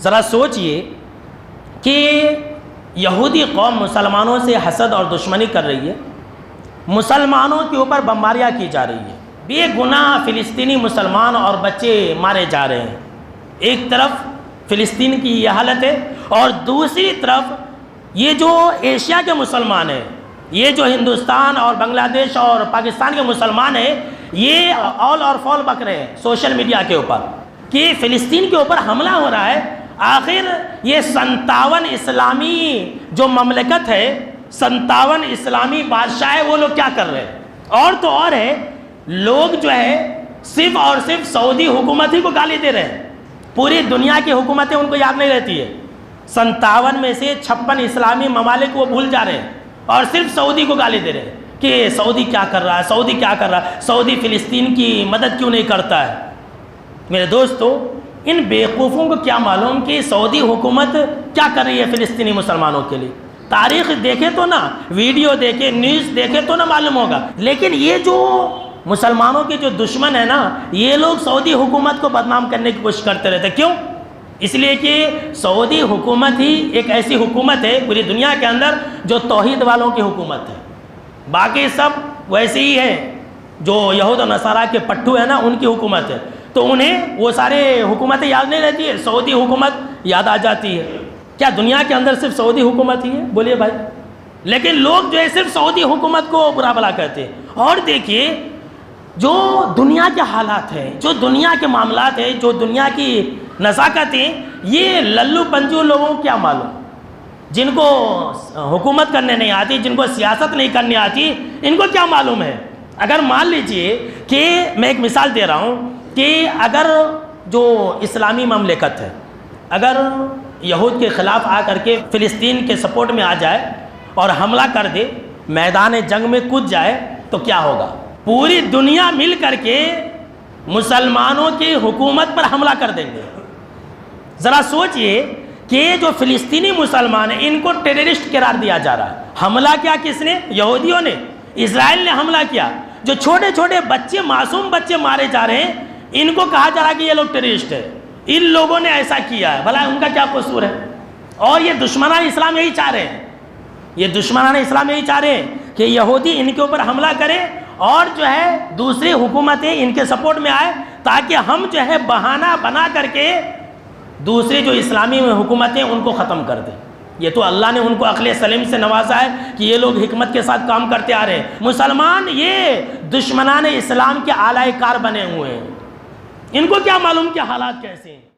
ذرا سوچئے کہ یہودی قوم مسلمانوں سے حسد اور دشمنی کر رہی ہے، مسلمانوں کے اوپر بمباریاں کی جا رہی ہیں، بے گناہ فلسطینی مسلمان اور بچے مارے جا رہے ہیں۔ ایک طرف فلسطین کی یہ حالت ہے اور دوسری طرف یہ جو ایشیا کے مسلمان ہیں، یہ جو ہندوستان اور بنگلہ دیش اور پاکستان کے مسلمان ہیں، یہ آل اور فال بک رہے ہیں سوشل میڈیا کے اوپر کہ فلسطین کے اوپر حملہ ہو رہا ہے۔ آخر یہ 57 اسلامی جو مملکت ہے، 57 اسلامی بادشاہ ہے، وہ لوگ کیا کر رہے ہیں؟ اور تو اور ہے، لوگ جو ہے صرف اور صرف سعودی حکومت ہی کو گالی دے رہے ہیں، پوری دنیا کی حکومتیں ان کو یاد نہیں رہتی ہے۔ 57 میں سے 56 اسلامی ممالک وہ بھول جا رہے ہیں اور صرف سعودی کو گالی دے رہے ہیں کہ سعودی کیا کر رہا ہے، سعودی کیا کر رہا ہے، سعودی فلسطین کی مدد کیوں نہیں کرتا ہے۔ میرے دوستو، ان بیوقوفوں کو کیا معلوم کہ سعودی حکومت کیا کر رہی ہے فلسطینی مسلمانوں کے لیے؟ تاریخ دیکھے تو نا، ویڈیو دیکھے، نیوز دیکھے تو نہ معلوم ہوگا۔ لیکن یہ جو مسلمانوں کے جو دشمن ہیں نا، یہ لوگ سعودی حکومت کو بدنام کرنے کی کوشش کرتے رہتے۔ کیوں؟ اس لیے کہ سعودی حکومت ہی ایک ایسی حکومت ہے پوری دنیا کے اندر جو توحید والوں کی حکومت ہے، باقی سب ویسے ہی ہے، جو یہود و نصارہ کے پٹھو ہیں نا، ان کی حکومت ہے، تو انہیں وہ سارے حکومتیں یاد نہیں رہتی ہے، سعودی حکومت یاد آ جاتی ہے۔ کیا دنیا کے اندر صرف سعودی حکومت ہی ہے؟ بولیے بھائی۔ لیکن لوگ جو ہے صرف سعودی حکومت کو برا بھلا کہتے ہیں۔ اور دیکھیے، جو دنیا کے حالات ہیں، جو دنیا کے معاملات ہیں، جو دنیا کی نزاکت ہیں، یہ للو پنجو لوگوں کو کیا معلوم؟ جن کو حکومت کرنے نہیں آتی، جن کو سیاست نہیں کرنی آتی، ان کو کیا معلوم ہے؟ اگر مان لیجئے کہ میں ایک مثال دے رہا ہوں کہ اگر جو اسلامی مملکت ہے، اگر یہود کے خلاف آ کر کے فلسطین کے سپورٹ میں آ جائے اور حملہ کر دے، میدان جنگ میں کود جائے، تو کیا ہوگا؟ پوری دنیا مل کر کے مسلمانوں کی حکومت پر حملہ کر دیں گے۔ ذرا سوچئے کہ جو فلسطینی مسلمان ہیں، ان کو ٹیررسٹ قرار دیا جا رہا ہے۔ حملہ کیا کس نے؟ یہودیوں نے، اسرائیل نے حملہ کیا۔ جو چھوٹے چھوٹے بچے، معصوم بچے مارے جا رہے ہیں، ان کو کہا جا رہا ہے کہ یہ لوگ ٹیررسٹ ہیں، ان لوگوں نے ایسا کیا ہے، بھلا ان کا کیا قصور ہے؟ اور یہ دشمنان اسلام یہی چاہ رہے ہیں، یہ دشمنان اسلام یہی چاہ رہے ہیں کہ یہودی ان کے اوپر حملہ کرے اور جو ہے دوسری حکومتیں ان کے سپورٹ میں آئے، تاکہ ہم جو ہے بہانہ بنا کر کے دوسری جو اسلامی حکومتیں ان کو ختم کر دیں۔ یہ تو اللہ نے ان کو عقل سلیم سے نوازا ہے کہ یہ لوگ حکمت کے ساتھ کام کرتے آ رہے ہیں۔ مسلمان یہ دشمنان اسلام کے آلائے کار بنے ہوئے ہیں، ان کو کیا معلوم کہ حالات کیسے ہیں۔